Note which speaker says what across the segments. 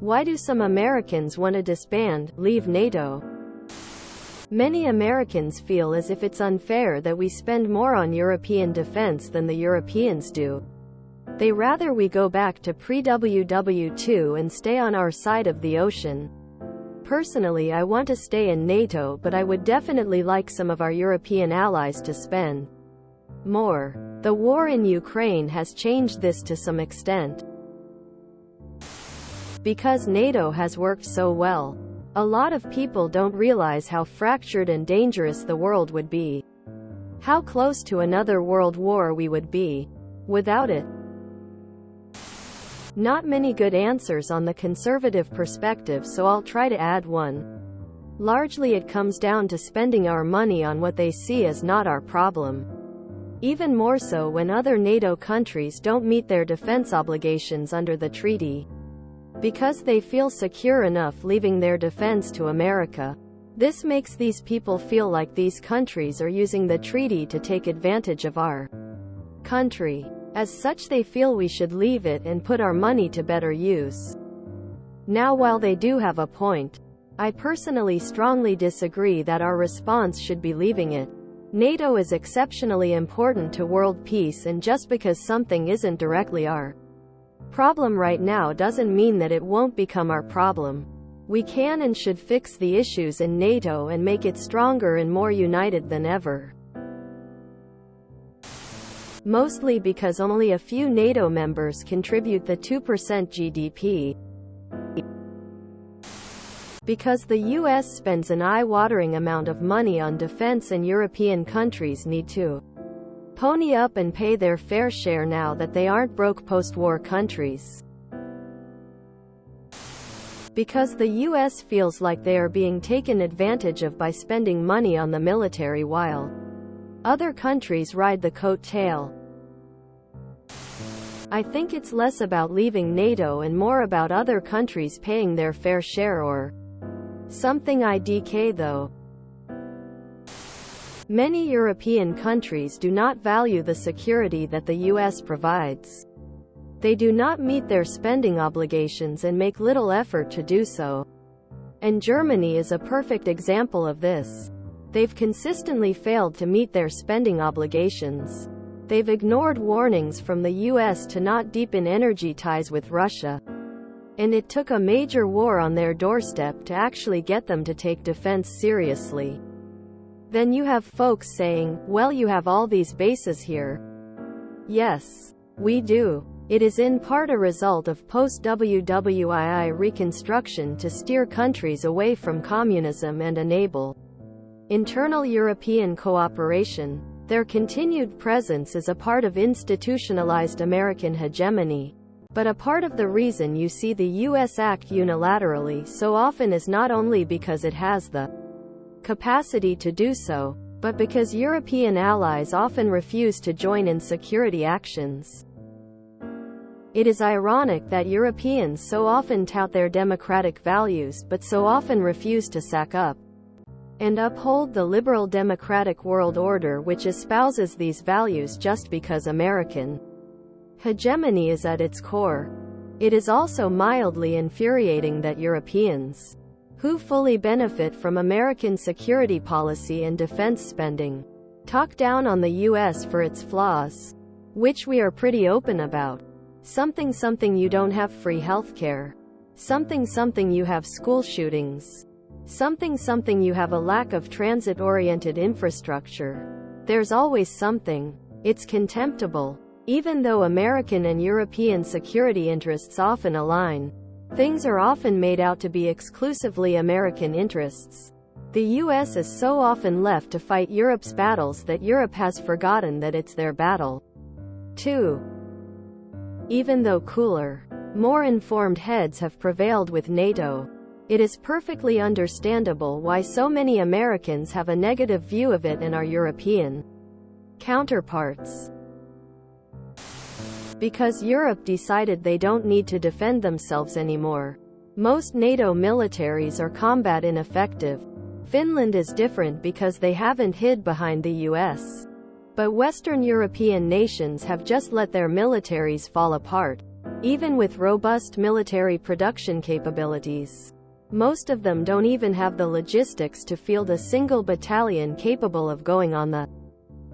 Speaker 1: Why do some Americans want to disband, leave NATO? Many Americans feel as if it's unfair that we spend more on European defense than the Europeans do. They rather we go back to pre-WW2 and stay on our side of the ocean. Personally, I want to stay in NATO, but I would definitely like some of our European allies to spend more. The war in Ukraine has changed this to some extent. Because NATO has worked so well, a lot of people don't realize how fractured and dangerous the world would be. How close to another world war we would be without it. Not many good answers on the conservative perspective, so I'll try to add one. Largely it comes down to spending our money on what they see as not our problem. Even more so when other NATO countries don't meet their defense obligations under the treaty. Because they feel secure enough leaving their defense to America. This makes these people feel like these countries are using the treaty to take advantage of our country. As such, they feel we should leave it and put our money to better use. Now, while they do have a point, I personally strongly disagree that our response should be leaving it. NATO is exceptionally important to world peace, and just because something isn't directly our problem right now doesn't mean that it won't become our problem. We can and should fix the issues in NATO and make it stronger and more united than ever. Mostly because only a few NATO members contribute the 2% GDP. Because the US spends an eye-watering amount of money on defense, and European countries need to pony up and pay their fair share now that they aren't broke post-war countries. Because the US feels like they are being taken advantage of by spending money on the military while other countries ride the coattail. I think it's less about leaving NATO and more about other countries paying their fair share or something. IDK though. Many European countries do not value the security that the US provides. They do not meet their spending obligations and make little effort to do so. And Germany is a perfect example of this. They've consistently failed to meet their spending obligations. They've ignored warnings from the US to not deepen energy ties with Russia. And it took a major war on their doorstep to actually get them to take defense seriously. Then you have folks saying, well, you have all these bases here. Yes, we do. It is in part a result of post-WWII reconstruction to steer countries away from communism and enable internal European cooperation. Their continued presence is a part of institutionalized American hegemony. But a part of the reason you see the US act unilaterally so often is not only because it has the capacity to do so, but because European allies often refuse to join in security actions. It is ironic that Europeans so often tout their democratic values but so often refuse to sack up and uphold the liberal democratic world order which espouses these values just because American hegemony is at its core. It is also mildly infuriating that Europeans, who fully benefit from American security policy and defense spending, talk down on the US for its flaws, which we are pretty open about. Something you don't have free healthcare. Something you have school shootings. Something you have a lack of transit-oriented infrastructure. There's always something. It's contemptible. Even though American and European security interests often align, things are often made out to be exclusively American interests. The US is so often left to fight Europe's battles that Europe has forgotten that it's their battle, too. Even though cooler, more informed heads have prevailed with NATO, it is perfectly understandable why so many Americans have a negative view of it and our European counterparts. Because Europe decided they don't need to defend themselves anymore. Most NATO militaries are combat ineffective. Finland is different because they haven't hid behind the US. But Western European nations have just let their militaries fall apart. even with robust military production capabilities. Most of them don't even have the logistics to field a single battalion capable of going on the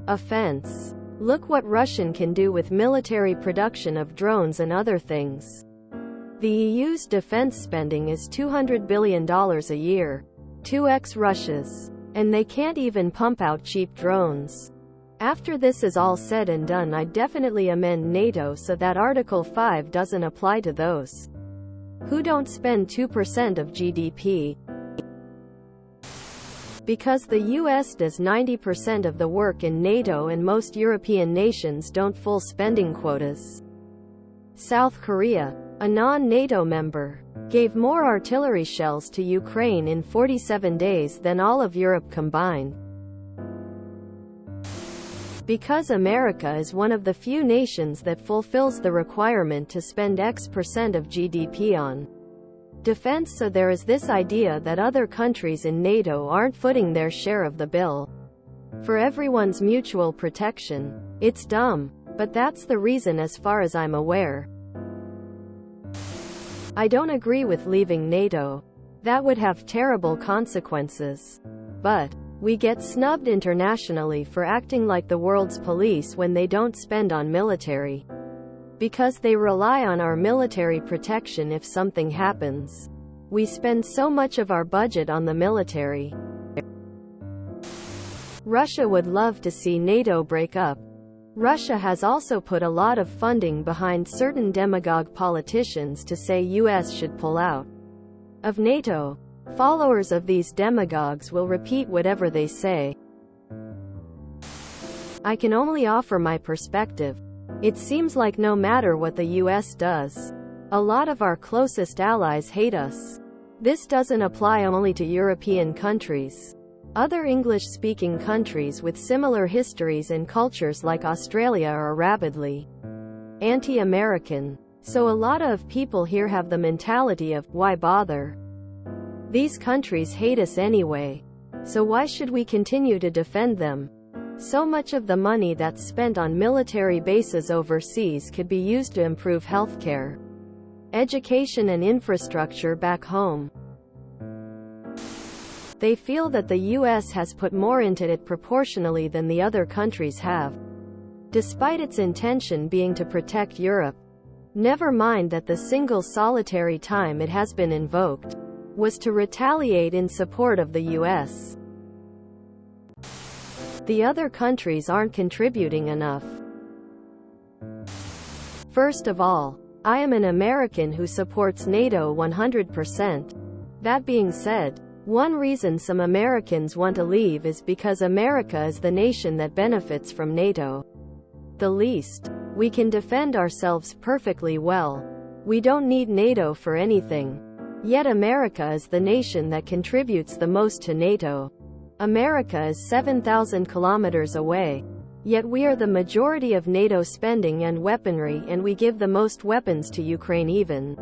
Speaker 1: offense. Look what Russia can do with military production of drones and other things. The EU's defense spending is $200 billion a year, 2x Russia's. And they can't even pump out cheap drones. After this is all said and done, I'd definitely amend NATO so that Article 5 doesn't apply to those who don't spend 2% of GDP. Because the US does 90% of the work in NATO and most European nations don't full spending quotas. South Korea, a non-NATO member, gave more artillery shells to Ukraine in 47 days than all of Europe combined. Because America is one of the few nations that fulfills the requirement to spend X% of GDP on defense, so there is this idea that other countries in NATO aren't footing their share of the bill for everyone's mutual protection. It's dumb, but that's the reason as far as I'm aware. I don't agree with leaving NATO. That would have terrible consequences. But we get snubbed internationally for acting like the world's police when they don't spend on military. Because they rely on our military protection if something happens. We spend so much of our budget on the military. Russia would love to see NATO break up. Russia has also put a lot of funding behind certain demagogue politicians to say US should pull out of NATO. Followers of these demagogues will repeat whatever they say. I can only offer my perspective. It seems like no matter what the US does, a lot of our closest allies hate us. This doesn't apply only to European countries. Other English-speaking countries with similar histories and cultures like Australia are rabidly anti-American. So a lot of people here have the mentality of, why bother? These countries hate us anyway. So why should we continue to defend them? So much of the money that's spent on military bases overseas could be used to improve healthcare, education and infrastructure back home. They feel that the US has put more into it proportionally than the other countries have, despite its intention being to protect Europe. Never mind that the single solitary time it has been invoked was to retaliate in support of the US. The other countries aren't contributing enough. First of all, I am an American who supports NATO 100%. That being said, one reason some Americans want to leave is because America is the nation that benefits from NATO the least. We can defend ourselves perfectly well. We don't need NATO for anything. Yet America is the nation that contributes the most to NATO. America is 7,000 kilometers away. Yet we are the majority of NATO spending and weaponry, and we give the most weapons to Ukraine, even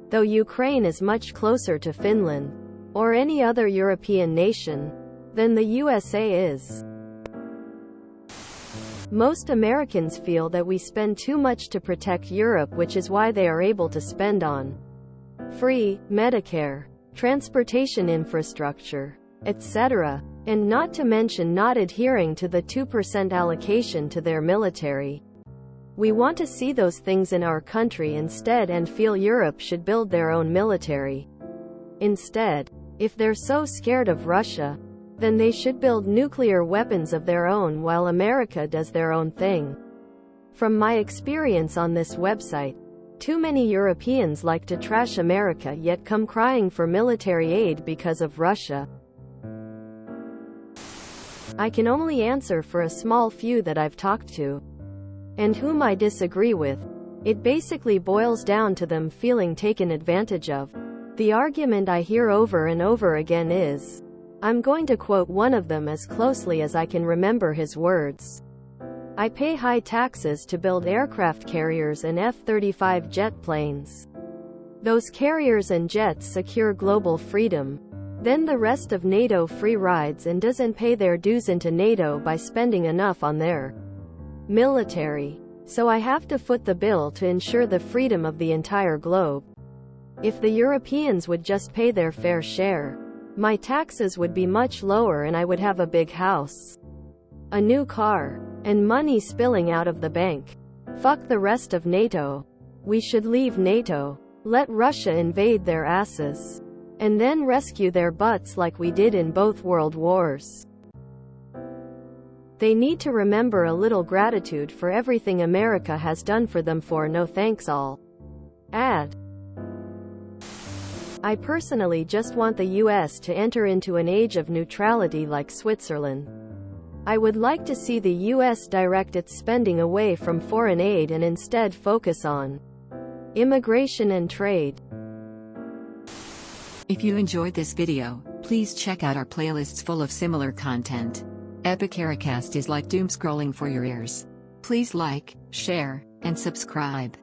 Speaker 1: though Ukraine is much closer to Finland or any other European nation than the USA is. Most Americans feel that we spend too much to protect Europe, which is why they are able to spend on free Medicare, transportation infrastructure, etc., and not to mention not adhering to the 2% allocation to their military. We want to see those things in our country instead and feel Europe should build their own military. Instead, if they're so scared of Russia, then they should build nuclear weapons of their own while America does their own thing. From my experience on this website, too many Europeans like to trash America yet come crying for military aid because of Russia. I can only answer for a small few that I've talked to, and whom I disagree with. It basically boils down to them feeling taken advantage of. The argument I hear over and over again is, I'm going to quote one of them as closely as I can remember his words. I pay high taxes to build aircraft carriers and F-35 jet planes. Those carriers and jets secure global freedom. Then the rest of NATO free rides and doesn't pay their dues into NATO by spending enough on their military. So I have to foot the bill to ensure the freedom of the entire globe. If the Europeans would just pay their fair share, my taxes would be much lower and I would have a big house, a new car, and money spilling out of the bank. Fuck the rest of NATO. We should leave NATO. Let Russia invade their asses. And then rescue their butts like we did in both world wars. They need to remember a little gratitude for everything America has done for them. For no thanks all. Add. I personally just want the US to enter into an age of neutrality like Switzerland. I would like to see the US direct its spending away from foreign aid and instead focus on immigration and trade.
Speaker 2: If you enjoyed this video, please check out our playlists full of similar content. TooAfraidToAsk is like doom scrolling for your ears. Please like, share, and subscribe.